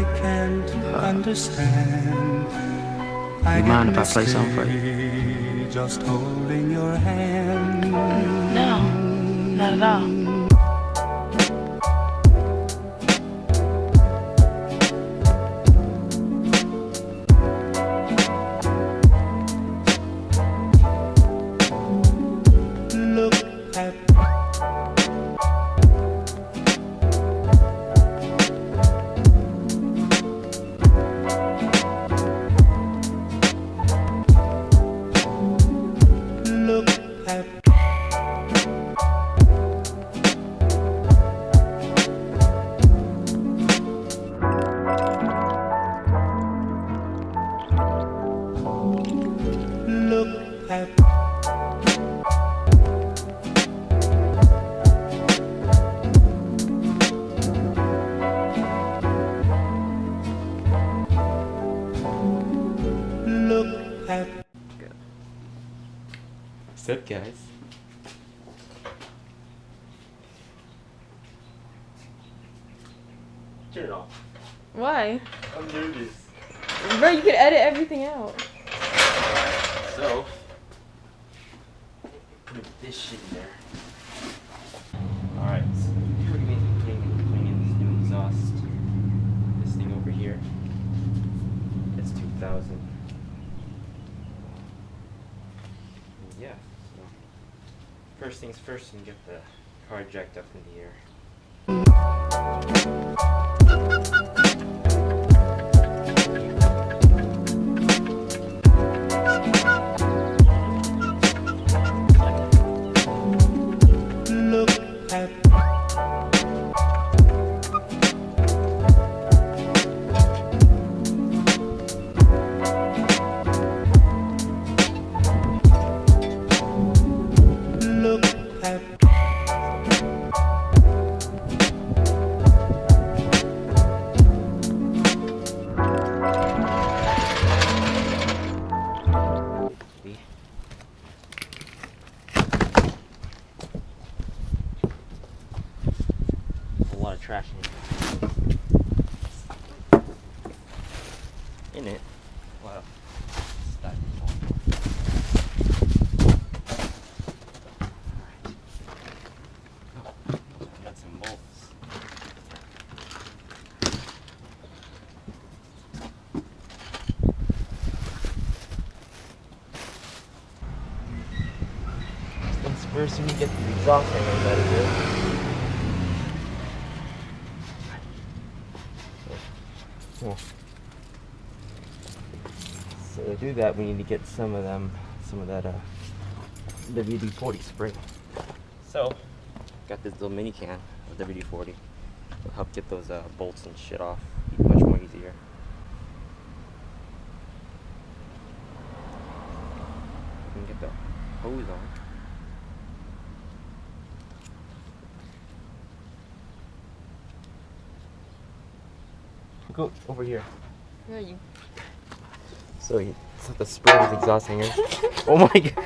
I can't understand. You mind if I play something for you? Just holding your hand. No, not at all. Look at look at look at look at What's up, guys? Turn it off. Why? I'm nervous. Bro, you could edit everything out. So, put this shit in there. Alright, so we're going to be putting in this new exhaust. This thing over here. S2000. Yeah, so first things first, you can get the car jacked up in the air. look at look at See? A lot of trash in it. A lot of stuff. Alright. Oh, got some bolts. Things first, we need to get the exhaust hangers out of here. Cool. So to do that, we need to get some of that WD-40 spray. So, got this little mini can of WD-40. It'll help get those bolts and shit off much more easier. We can get the hose on. Go over here. No, you. So you set the spray with exhaust hanger. Oh my god.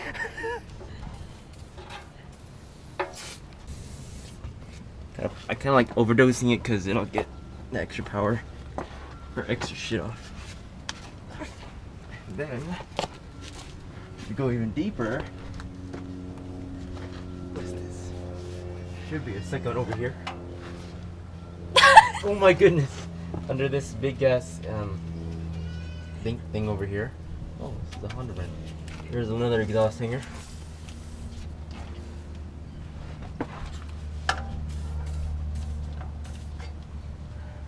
I kind of like overdosing it because it'll get the extra power or extra shit off. Then, if you go even deeper, what's this? Should be a second over here. Oh my goodness. Under this big ass thing over here. Oh, this is a Honda man. There's another exhaust hanger.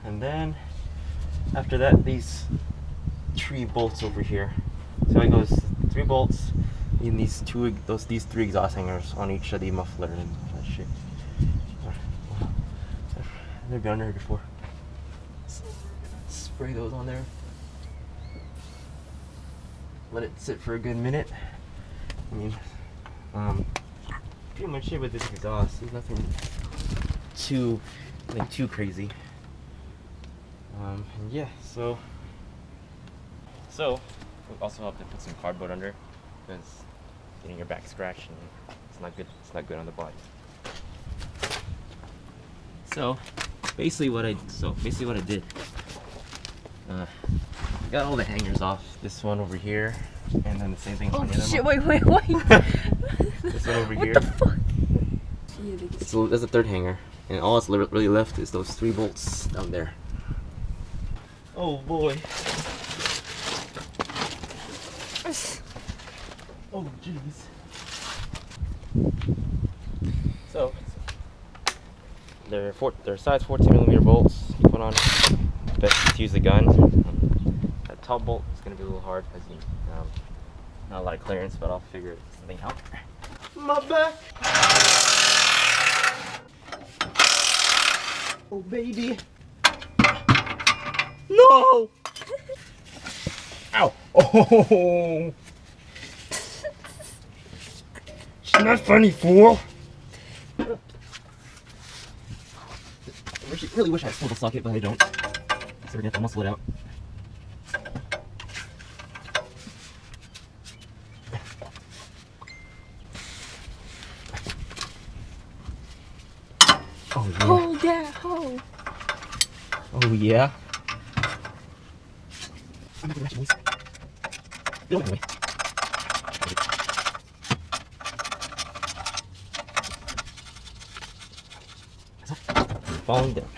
And then after that, these 3 bolts over here. So it goes 3 bolts in these three exhaust hangers on each of the muffler and that shit. They've been on there before. Spray those on there. Let it sit for a good minute. I mean, pretty much it with this exhaust. There's nothing too crazy. And yeah, so we also have to put some cardboard under because getting your back scratched and it's not good. It's not good on the body. So basically what I did Got all the hangers off. This one over here, and then the same thing Oh on the other shit! one. Wait. This one over What here. the fuck? So there's the third hanger, and all that's really left is those 3 bolts down there. Oh boy. Oh jeez. So they're size 14mm bolts. You put on. Best to use the gun. That top bolt is gonna be a little hard because not a lot of clearance, but I'll figure something out. My back. Oh baby. No. Ow. Oh. It's not funny, fool. I really wish I had pulled the socket, but I don't. So we're gonna have to muscle it out. Oh yeah. Hold that hoe. Oh yeah. I'm gonna rush these. Get away. Falling down.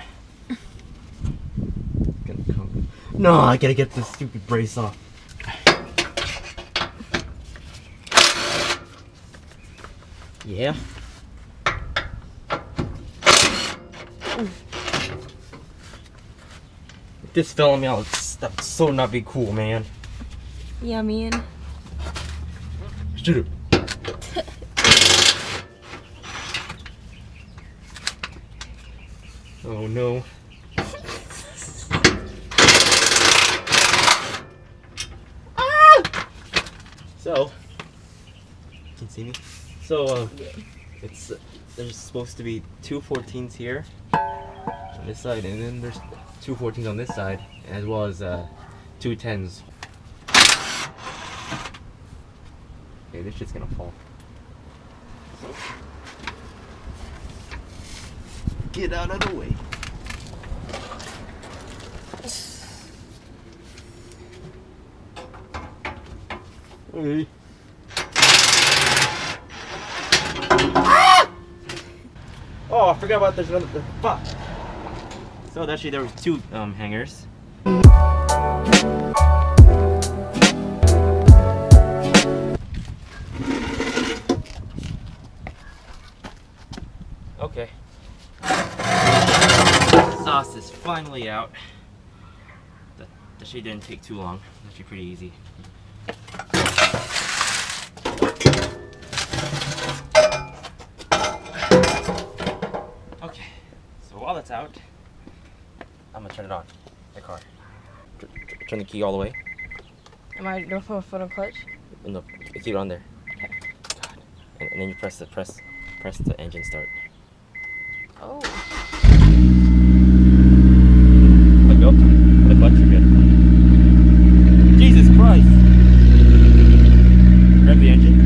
Gonna come. No, I gotta get this stupid brace off. Yeah. If this fell on me, that would so not be cool, man. Yeah, man. Shoot it. Oh no. So, can you see me? So, it's there's supposed to be 2 14s here on this side, and then there's 2 14s on this side, as well as 2 10s. Okay, this shit's gonna fall. Get out of the way. Hey. Ah! Oh, I forgot about there's another. Fuck. So actually, there was 2 hangers. Okay. Sauce is finally out. The shit didn't take too long. It's actually pretty easy. Okay, so while it's out, I'm gonna turn it on. The car. Turn the key all the way. Am I going for a foot on clutch? No, keep it on there. Okay. God. And then you press the engine start. Oh. Let go. The clutch, you're good. Jesus Christ! Grab the engine.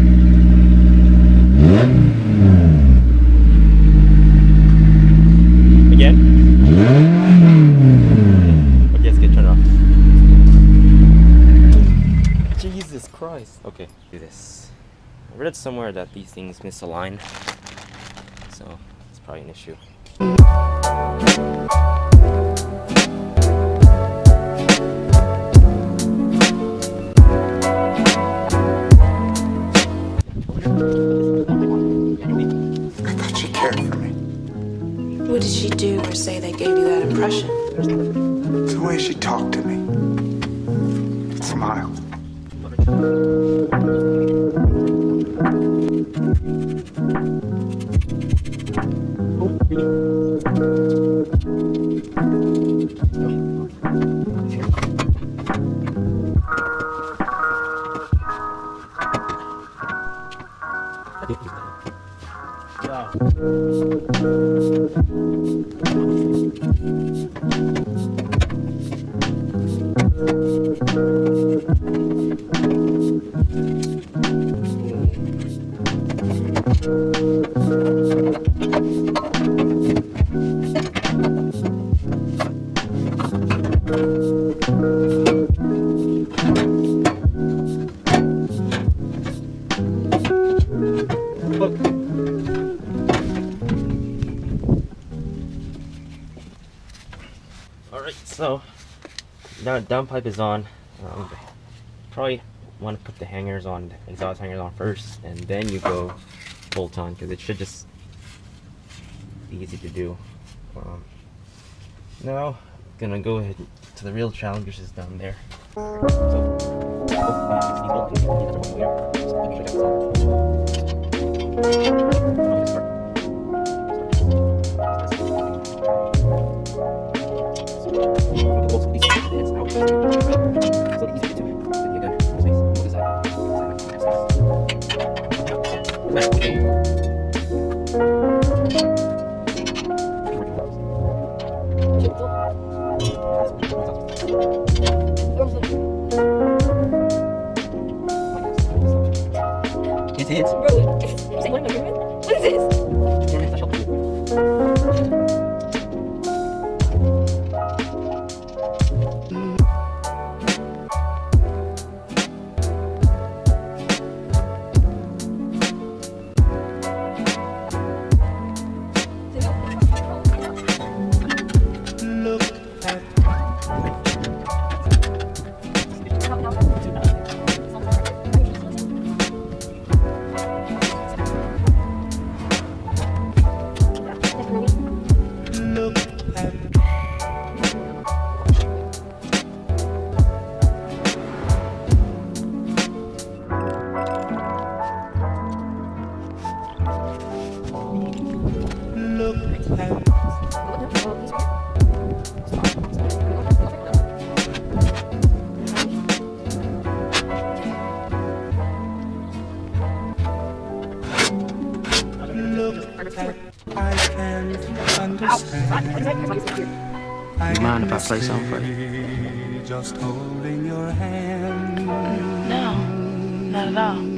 Again. Okay, let's turn it off. Jesus Christ. Okay, do this. I read somewhere that these things misalign, so it's probably an issue. I thought she cared for me. What did she do or say that gave you that impression? It's the way she talked to me. Smiled. Yeah. So now downpipe is on. Probably want to put the hangers on, exhaust hangers on first, and then you go bolt on, because it should just be easy to do. Now gonna go ahead to the real challenge, which is down there. I can understand. You mind if I play something for you? Just holding your hand. No, not at all.